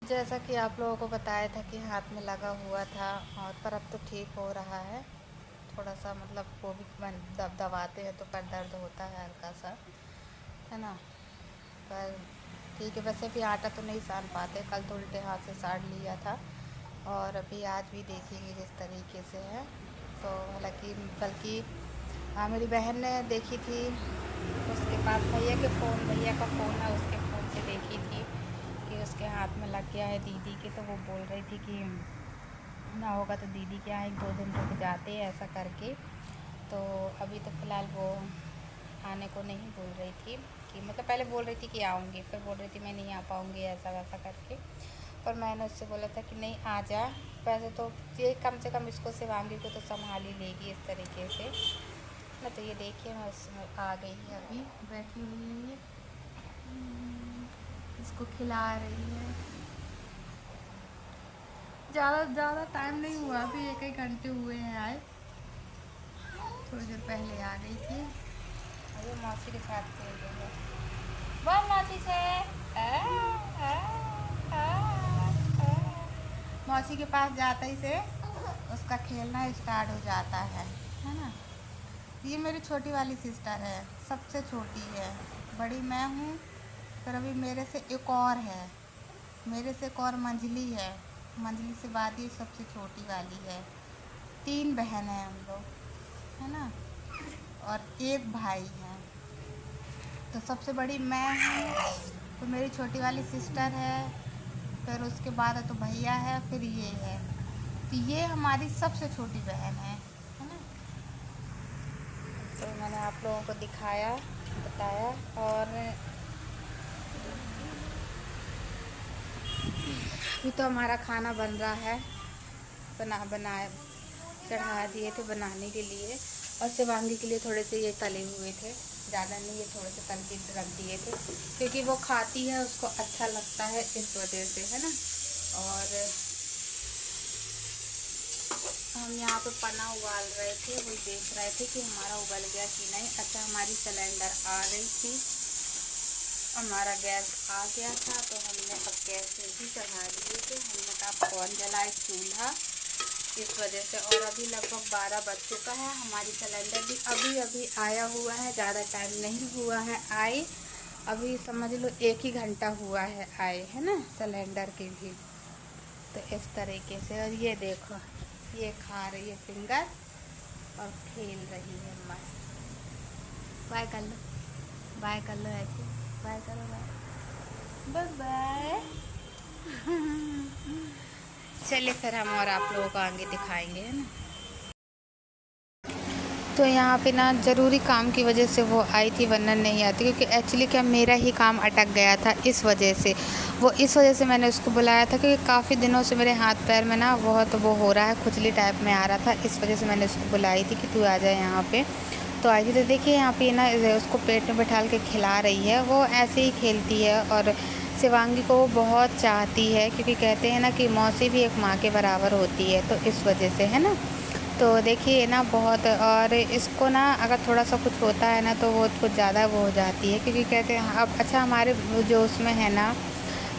जैसा कि आप लोगों को बताया था कि हाथ में लगा हुआ था और पर अब तो ठीक हो रहा है। थोड़ा सा मतलब वो भी दबाते हैं तो पर दर्द होता है हल्का सा, है ना। पर ठीक है। वैसे भी आटा तो नहीं सान पाते, कल तो उल्टे हाथ से साड़ लिया था और अभी आज भी देखेंगे जिस तरीके से है। तो हालांकि बल्कि मेरी बहन ने देखी थी, उसके पास भैया का फ़ोन है, उसके फ़ोन से देखी थी कि उसके हाथ में लग गया है दीदी के। तो वो बोल रही थी कि ना होगा तो दीदी के यहाँ 1-2 दिन रुक जाते हैं ऐसा करके। तो अभी तो फ़िलहाल वो आने को नहीं बोल रही थी कि मतलब पहले बोल रही थी कि आऊँगी, फिर बोल रही थी मैं नहीं आ पाऊँगी ऐसा वैसा करके। पर मैंने उससे बोला था कि नहीं आ जा। वैसे तो ये कम से कम इसको शिवांगी को तो संभाल ही लेगी इस तरीके से ना। तो ये देखिए मैं उसमें आ गई है, अभी बैठी हुई है ये। इसको खिला रही है। ज़्यादा टाइम नहीं हुआ, अभी 1-1 घंटे हुए हैं आए। थोड़ी देर पहले आ गई थी। अरे मौसी के साथ खेल रही है। बोल मौसी से आ, आ, आ। मौसी के पास जाते ही से उसका खेलना स्टार्ट हो जाता है ना। ये मेरी छोटी वाली सिस्टर है, सबसे छोटी है। बड़ी मैं हूँ, फिर अभी मेरे से एक और है, मेरे से एक और मंजली है। मंजली से बाद ये सबसे छोटी वाली है। 3 बहन हैं हम लोग, है ना, और एक भाई है। तो सबसे बड़ी मैं हूँ, तो मेरी छोटी वाली सिस्टर है, फिर उसके बाद तो भैया है, फिर ये है। तो ये हमारी सबसे छोटी बहन है ना। तो मैंने आप लोगों को दिखाया, बताया। और अभी तो हमारा खाना बन रहा है। बनाए चढ़ा दिए थे बनाने के लिए, और शिवांगी के लिए थोड़े से ये तले हुए थे, ज़्यादा नहीं, ये थोड़े से तल के रख दिए थे क्योंकि वो खाती है, उसको अच्छा लगता है इस वजह से, है ना। और हम यहाँ पे पना उबाल रहे थे, वही देख रहे थे कि हमारा उबल गया कि नहीं। अच्छा, हमारी सिलेंडर आ रही थी, हमारा गैस आ गया था, तो हमने अब गैस में भी चढ़ा दिए थे। हमने कहा कौन जलाए चूल्हा, इस वजह से। और अभी लगभग 12 बज चुका है। हमारी सिलेंडर भी अभी अभी आया हुआ है, ज़्यादा टाइम नहीं हुआ है आए। अभी समझ लो 1 ही घंटा हुआ है आए, है ना, सिलेंडर के भी। तो इस तरीके से। और ये देखो, ये खा रही है फिंगर और खेल रही है मस्त। बाय कर लो, बाय कर लो, ऐसे बाय करो, बाय बाय। चलिए फिर हम और आप लोगों को आगे दिखाएंगे, है ना। तो यहाँ पे ना ज़रूरी काम की वजह से वो आई थी, वरना नहीं आती, क्योंकि एक्चुअली क्या मेरा ही काम अटक गया था इस वजह से। वो इस वजह से मैंने उसको बुलाया था क्योंकि काफ़ी दिनों से मेरे हाथ पैर में ना बहुत वो हो रहा है, खुजली टाइप में आ रहा था। इस वजह से मैंने उसको बुलाई थी कि तू आ जाए यहाँ पे। तो आई थी। तो देखिए यहाँ पे ना उसको पेट में बैठा के खिला रही है। वो ऐसे ही खेलती है और शिवांगी को वो बहुत चाहती है, क्योंकि कहते हैं ना कि मौसी भी एक माँ के बराबर होती है, तो इस वजह से, है ना। तो देखिए ना बहुत, और इसको ना अगर थोड़ा सा कुछ होता है ना तो वो कुछ ज़्यादा वो हो जाती है, क्योंकि कहते हैं अब अच्छा हमारे जो उसमें है ना।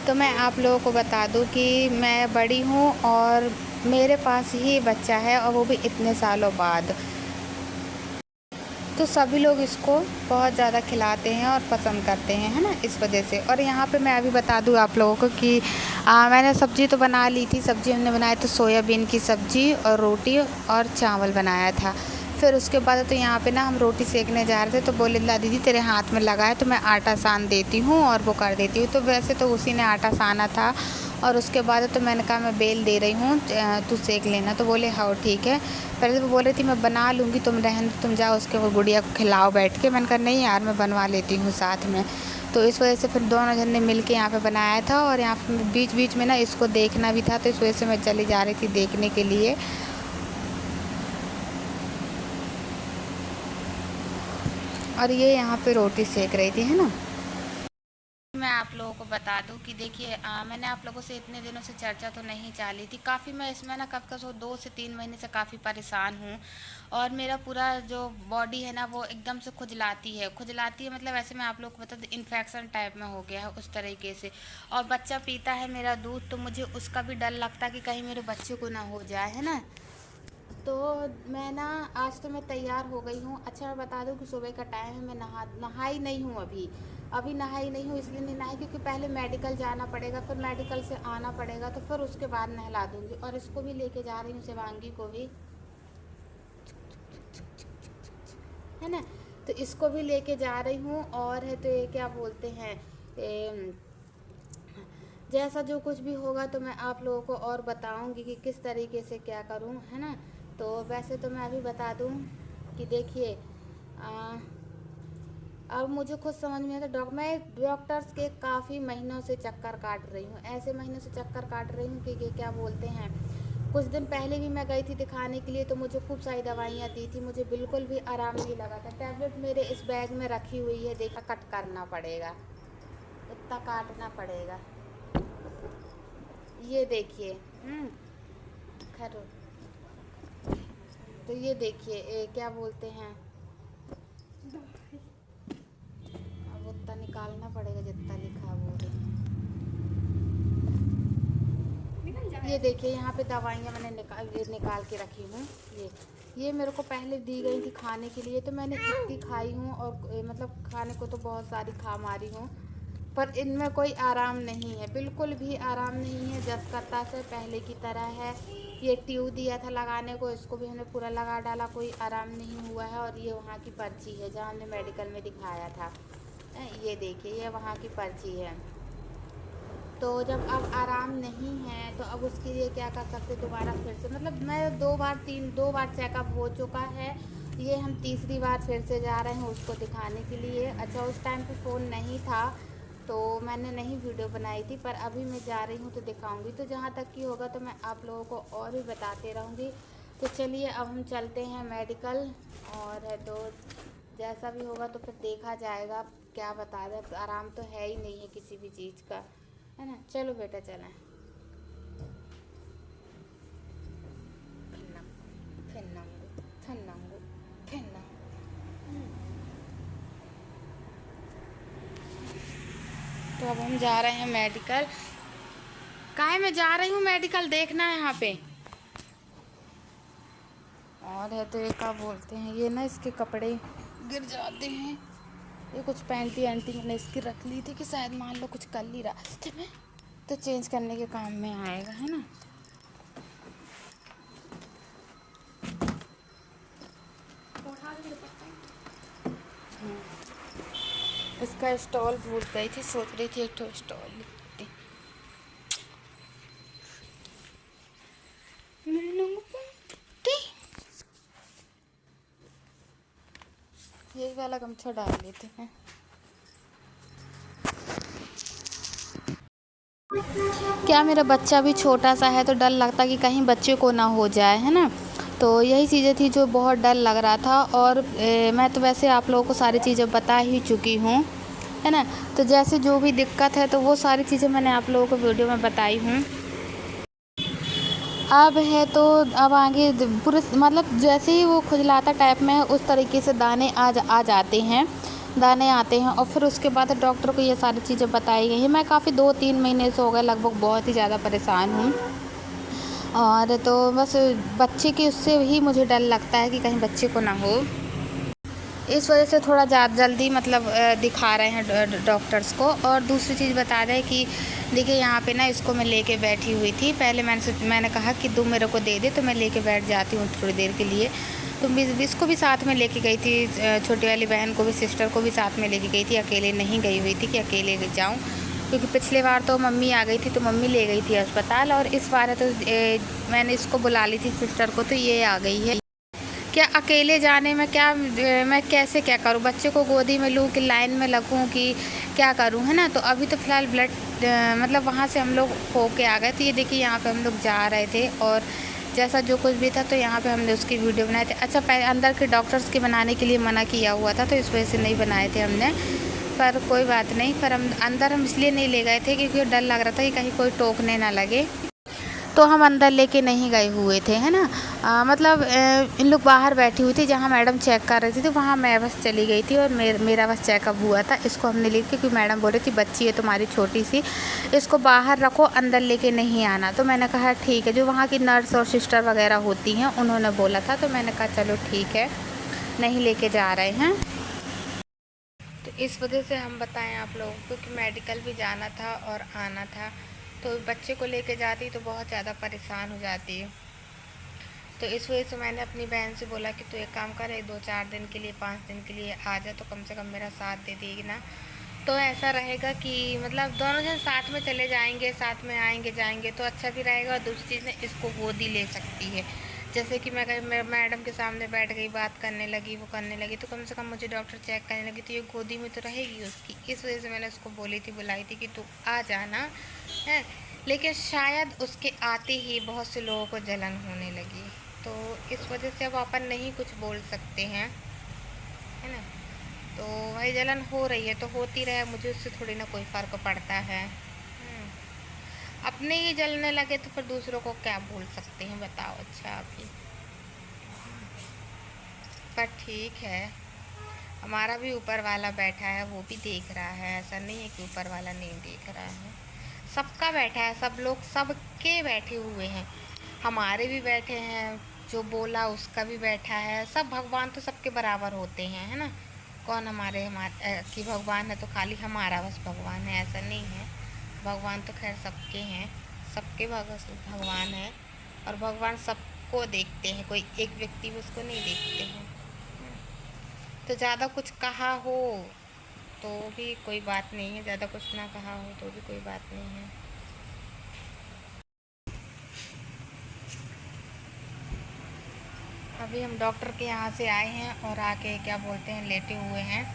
तो मैं आप लोगों को बता दूं कि मैं बड़ी हूँ और मेरे पास ही बच्चा है, और वो भी इतने सालों बाद। तो सभी लोग इसको बहुत ज़्यादा खिलाते हैं और पसंद करते हैं, है ना, इस वजह से। और यहाँ पे मैं अभी बता दूँ आप लोगों को कि मैंने सब्ज़ी तो बना ली थी। सब्ज़ी हमने बनाई तो सोयाबीन की सब्ज़ी और रोटी और चावल बनाया था। फिर उसके बाद तो यहाँ पे ना हम रोटी सेकने जा रहे थे, तो बोले ला दीदी तेरे हाथ में लगा है तो मैं आटा सान देती हूँ और वो कर देती हूँ। तो वैसे तो उसी ने आटा साना था, और उसके बाद तो मैंने कहा मैं बेल दे रही हूँ, तू सेक लेना। तो बोले हाँ ठीक है। पहले तो वो बोल रही थी मैं बना लूँगी, तुम रहन तुम जाओ उसके वो गुड़िया को खिलाओ बैठ के। मैंने कहा नहीं यार, मैं बनवा लेती हूँ साथ में। तो इस वजह से फिर दोनों जन ने मिल के यहाँ पे बनाया था, और यहाँ पे बीच बीच में ना इसको देखना भी था, तो इस वजह से मैं चली जा रही थी देखने के लिए। और ये यहाँ पे रोटी सेक रही थी, है ना। मैं आप लोगों को बता दूं कि देखिए मैंने आप लोगों से इतने दिनों से चर्चा तो नहीं चाली थी। काफ़ी मैं इसमें ना कब का 2 से 3 महीने से काफ़ी परेशान हूँ। और मेरा पूरा जो बॉडी है ना वो एकदम से खुजलाती है, मतलब ऐसे मैं आप लोग को बता दूं इन्फेक्शन टाइप में हो गया है उस तरीके से। और बच्चा पीता है मेरा दूध तो मुझे उसका भी डर लगता है कि कहीं मेरे बच्चे को ना हो जाए, है ना। तो मैं ना आज तो मैं तैयार हो गई हूँ। अच्छा मैं बता दूँ कि सुबह का टाइम है, मैं नहाई नहीं हूँ अभी। अभी नहाई नहीं हूँ इसलिए नहीं नहाई क्योंकि पहले मेडिकल जाना पड़ेगा, फिर मेडिकल से आना पड़ेगा, तो फिर उसके बाद नहला दूँगी। और इसको भी लेके जा रही हूँ, शिवांगी को भी, है ना। तो इसको भी लेके जा रही हूँ। और है तो ये क्या बोलते हैं, जैसा जो कुछ भी होगा तो मैं आप लोगों को और बताऊंगी कि किस तरीके से क्या करूं, है ना। तो वैसे तो मैं अभी बता दूं कि देखिए अब मुझे खुद समझ में आता मैं डॉक्टर्स के काफ़ी महीनों से चक्कर काट रही हूँ, ऐसे महीनों से चक्कर काट रही हूँ कि ये क्या बोलते हैं। कुछ दिन पहले भी मैं गई थी दिखाने के लिए तो मुझे खूब सारी दवाइयाँ दी थी, मुझे बिल्कुल भी आराम नहीं लगा था। टैबलेट मेरे इस बैग में रखी हुई है, देखा कट करना पड़ेगा, इतना काटना पड़ेगा। ये देखिए खैर, तो ये देखिए क्या बोलते हैं, अब उतना निकालना पड़ेगा जितना लिखा वो ये देखिए यहाँ पे दवाइयाँ मैंने निकाल के रखी हूँ। ये मेरे को पहले दी गई थी खाने के लिए, तो मैंने इतनी खाई हूँ और मतलब खाने को तो बहुत सारी खा मारी हूँ, पर इनमें कोई आराम नहीं है, बिल्कुल भी आराम नहीं है। जसकता से पहले की तरह है। ये ट्यूब दिया था लगाने को, इसको भी हमने पूरा लगा डाला, कोई आराम नहीं हुआ है। और ये वहाँ की पर्ची है जहाँ हमने मेडिकल में दिखाया था, ये देखिए ये वहाँ की पर्ची है। तो जब अब आराम नहीं है तो अब उसके लिए क्या कर सकते, दोबारा फिर से, मतलब मैं दो बार चेकअप हो चुका है, ये हम तीसरी बार फिर से जा रहे हैं उसको दिखाने के लिए। अच्छा उस टाइम पे फ़ोन नहीं था तो मैंने नहीं वीडियो बनाई थी, पर अभी मैं जा रही हूँ तो दिखाऊंगी। तो जहाँ तक की होगा तो मैं आप लोगों को और भी बताते रहूँगी। तो चलिए अब हम चलते हैं मेडिकल, और है तो जैसा भी होगा तो फिर देखा जाएगा, क्या बता रहे, आराम तो है ही नहीं है किसी भी चीज़ का, है ना। चलो बेटा चलें। तो अब हम जा रहे हैं मेडिकल। काहे मैं जा रही हूँ मेडिकल, देखना है यहाँ पे। और है तो ये क्या बोलते हैं, ये ना इसके कपड़े गिर जाते हैं, ये कुछ पैंटी एंटी मैंने इसकी रख ली थी कि शायद मान लो कुछ कर ली रास्ते में तो चेंज करने के काम में आएगा, है ना। इसका स्टॉल भूल गई थी, सोच रही थी एक तो स्टॉल लिखती। ये वाला गमछा डाल लेते हैं। क्या मेरा बच्चा भी छोटा सा है तो डर लगता कि कहीं बच्चे को ना हो जाए, है ना। तो यही चीज़ें थी जो बहुत डर लग रहा था। और मैं तो वैसे आप लोगों को सारी चीज़ें बता ही चुकी हूँ, है ना। तो जैसे जो भी दिक्कत है तो वो सारी चीज़ें मैंने आप लोगों को वीडियो में बताई हूँ। अब है तो अब आगे पूरे मतलब जैसे ही वो खुजलाता टाइप में उस तरीके से दाने आ जाते हैं, दाने आते हैं। और फिर उसके बाद डॉक्टर को ये सारी चीज़ें बताई गई हैं। मैं काफ़ी 2-3 महीने से हो गए लगभग, बहुत ही ज़्यादा परेशान हूँ। और तो बस बच्चे की उससे ही मुझे डर लगता है कि कहीं बच्चे को ना हो, इस वजह से थोड़ा जल्दी मतलब दिखा रहे हैं डॉक्टर्स को। और दूसरी चीज़ बता दें कि देखिए यहाँ पे ना इसको मैं लेके बैठी हुई थी, पहले मैंने कहा कि तू मेरे को दे दे तो मैं लेके बैठ जाती हूँ थोड़ी देर के लिए। तो इसको भी साथ में लेके गई थी, छोटी वाली बहन को भी, सिस्टर को भी साथ में लेके गई थी, अकेले नहीं गई हुई थी कि अकेले जाऊँ, क्योंकि पिछले बार तो मम्मी आ गई थी तो मम्मी ले गई थी अस्पताल। और इस बार तो मैंने इसको बुला ली थी सिस्टर को, तो ये आ गई है। क्या अकेले जाने में क्या मैं कैसे क्या करूं, बच्चे को गोदी में लूं कि लाइन में लगूं कि क्या करूं, है ना। तो अभी तो फ़िलहाल ब्लड मतलब वहाँ से हम लोग होके आ गए। तो ये देखिए यहाँ पे हम लोग जा रहे थे और जैसा जो कुछ भी था तो यहाँ पे हमने उसकी वीडियो बनाए थे। अच्छा पहले अंदर के डॉक्टर्स के बनाने के लिए मना किया हुआ था तो इस वजह से नहीं बनाए थे हमने। पर कोई बात नहीं। पर हम अंदर हम इसलिए नहीं ले गए थे क्योंकि डर लग रहा था कि कहीं कोई टोकने ना लगे, तो हम अंदर लेके नहीं गए हुए थे, है ना। मतलब इन लोग बाहर बैठी हुई थी, जहाँ मैडम चेक कर रही थी, तो वहाँ मैं बस चली गई थी और मेरा बस चेकअप हुआ था। इसको हमने ले, क्योंकि मैडम बोल रही थी बच्ची है तुम्हारी छोटी सी, इसको बाहर रखो, अंदर लेके नहीं आना। तो मैंने कहा ठीक है, जो वहाँ की नर्स और सिस्टर वगैरह होती हैं उन्होंने बोला था, तो मैंने कहा चलो ठीक है, नहीं लेके जा रहे हैं। तो इस वजह से हम बताएं आप लोगों को कि मेडिकल भी जाना था और आना था, तो बच्चे को लेके जाती तो बहुत ज़्यादा परेशान हो जाती है। तो इस वजह से मैंने अपनी बहन से बोला कि तू एक काम कर, 2-4 दिन के लिए, 5 दिन के लिए आ जा, तो कम से कम मेरा साथ दे देगी ना। तो ऐसा रहेगा कि मतलब दोनों जन साथ में चले जाएंगे, साथ में आएंगे जाएंगे, तो अच्छा भी रहेगा। और दूसरी चीज़ ने इसको गोदी ले सकती है, जैसे कि मैं मैडम के सामने बैठ गई, बात करने लगी, वो करने लगी, तो कम से कम मुझे डॉक्टर चेक करने लगी तो ये गोदी में तो रहेगी उसकी। इस वजह से मैंने उसको बोली थी, बुलाई थी कि तू आ जाना है। लेकिन शायद उसके आते ही बहुत से लोगों को जलन होने लगी, तो इस वजह से अब अपन नहीं कुछ बोल सकते हैं, है ना। तो भाई जलन हो रही है तो होती रहे, मुझे उससे थोड़ी ना कोई फ़र्क पड़ता है। अपने ही जलने लगे तो फिर दूसरों को क्या बोल सकते हैं, बताओ। अच्छा आप ही, पर ठीक है, हमारा भी ऊपर वाला बैठा है, वो भी देख रहा है, ऐसा नहीं है कि ऊपर वाला नहीं देख रहा है। सबका बैठा है, सब लोग सबके बैठे हुए हैं, हमारे भी बैठे हैं, जो बोला उसका भी बैठा है, सब। भगवान तो सबके बराबर होते हैं, है ना। कौन हमारे कि भगवान है तो खाली हमारा बस भगवान है, ऐसा नहीं है। भगवान तो खैर सबके हैं, सबके भगवान है, और भगवान सबको देखते हैं, कोई एक व्यक्ति भी उसको नहीं देखते हैं। तो ज़्यादा कुछ कहा हो तो भी कोई बात नहीं है, ज़्यादा कुछ ना कहा हो तो भी कोई बात नहीं है। अभी हम डॉक्टर के यहाँ से आए हैं और आके क्या बोलते हैं लेटे हुए हैं,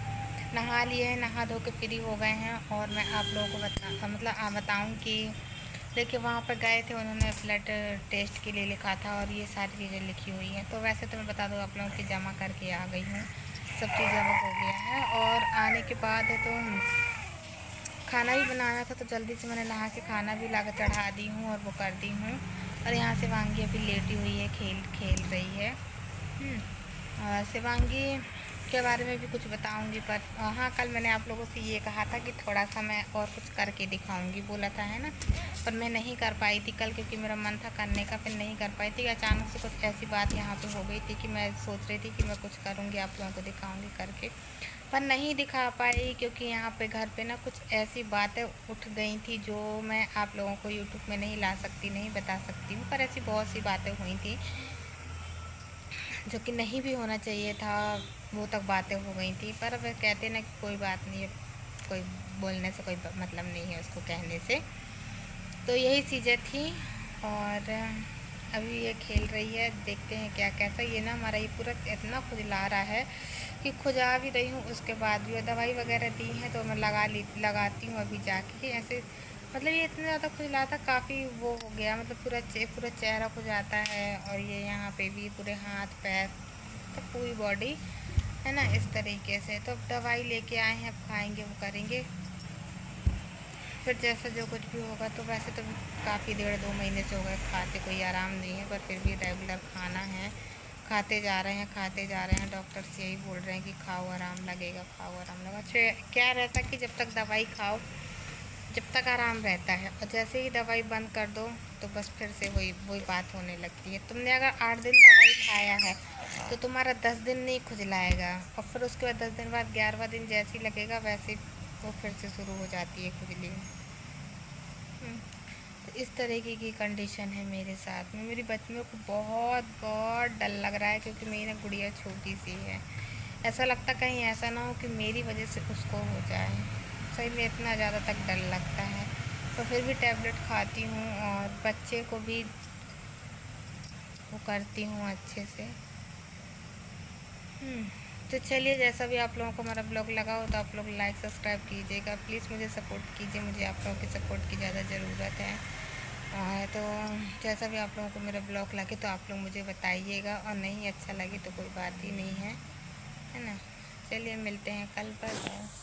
नहा लिए हैं, नहा धो के फ्री हो गए हैं। और मैं आप लोगों को बताऊँ कि देखिए वहाँ पर गए थे, उन्होंने ब्लड टेस्ट के लिए लिखा था और ये सारी चीज़ें लिखी हुई हैं। तो वैसे तो मैं बता दूँ आप लोगों की, जमा करके आ गई हूँ, सब चीज़ जमा हो गया है। और आने के बाद है तो खाना भी बनाना था, तो जल्दी से मैंने नहा के खाना भी ला चढ़ा दी हूँ और वो कर दी हूँ। और यहाँ शिवांगी अभी लेटी हुई है, खेल खेल रही है। और शिवांगी के बारे में भी कुछ बताऊंगी, पर हाँ, कल मैंने आप लोगों से ये कहा था कि थोड़ा सा मैं और कुछ करके दिखाऊंगी, बोला था, है ना। पर मैं नहीं कर पाई थी कल, क्योंकि मेरा मन था करने का, फिर नहीं कर पाई थी। अचानक से कुछ ऐसी बात यहाँ पे हो गई थी कि मैं सोच रही थी कि मैं कुछ करूँगी, आप लोगों को दिखाऊँगी करके, पर नहीं दिखा पाई, क्योंकि यहाँ पे घर पे ना कुछ ऐसी बातें उठ गई थी जो मैं आप लोगों को यूट्यूब में नहीं ला सकती, नहीं बता सकती हूँ। पर ऐसी बहुत सी बातें हुई थी जो कि नहीं भी होना चाहिए था, वो तक बातें हो गई थी। पर अब कहते ना कि कोई बात नहीं है, कोई बोलने से कोई मतलब नहीं है उसको कहने से। तो यही चीज़ें थी। और अभी ये खेल रही है, देखते हैं क्या कैसा। ये ना हमारा ये पूरा इतना खुजला रहा है कि खुजा भी रही हूँ, उसके बाद भी दवाई वगैरह दी है तो मैं लगाती हूँ अभी जाके। ऐसे मतलब ये इतना ज़्यादा खुजलाता, काफ़ी वो हो गया, मतलब पूरा चेहरा खुजाता है, और ये यहाँ पे भी पूरे हाथ पैर, तो पूरी बॉडी, है ना, इस तरीके से। तो अब दवाई लेके आए हैं, अब खाएंगे, वो करेंगे, फिर जैसा जो कुछ भी होगा। तो वैसे तो काफ़ी 1.5-2 महीने से हो गए खाते, कोई आराम नहीं है, पर फिर भी रेगुलर खाना है, खाते जा रहे हैं, खाते जा रहे हैं। डॉक्टर से यही बोल रहे हैं कि खाओ आराम लगेगा, खाओ आराम लगेगा। क्या रहता कि जब तक दवाई खाओ जब तक आराम रहता है, और जैसे ही दवाई बंद कर दो तो बस फिर से वही वही बात होने लगती है। तुमने अगर 8 दिन दवाई खाया है तो तुम्हारा 10 दिन नहीं खुजलाएगा, और फिर उसके बाद 10 दिन बाद 11वां दिन जैसे ही लगेगा वैसे वो फिर से शुरू हो जाती है खुजली। तो इस तरीके की कंडीशन है मेरे साथ में। मेरी बच्चियों को बहुत बहुत डर लग रहा है, क्योंकि मेरी ना गुड़िया छोटी सी है, ऐसा लगता कहीं ऐसा ना हो कि मेरी वजह से उसको हो जाए। सही में इतना ज़्यादा तक डर लगता है, तो फिर भी टैबलेट खाती हूँ और बच्चे को भी वो करती हूँ अच्छे से। तो चलिए, जैसा भी आप लोगों को मेरा ब्लॉग लगा हो तो आप लोग लाइक सब्सक्राइब कीजिएगा, प्लीज़ मुझे सपोर्ट कीजिए, मुझे आप लोगों की सपोर्ट की ज़्यादा ज़रूरत है। तो जैसा भी आप लोगों को मेरा ब्लॉग लगे तो आप लोग मुझे बताइएगा, और नहीं अच्छा लगे तो कोई बात ही नहीं है, है ना। चलिए मिलते हैं कल पर।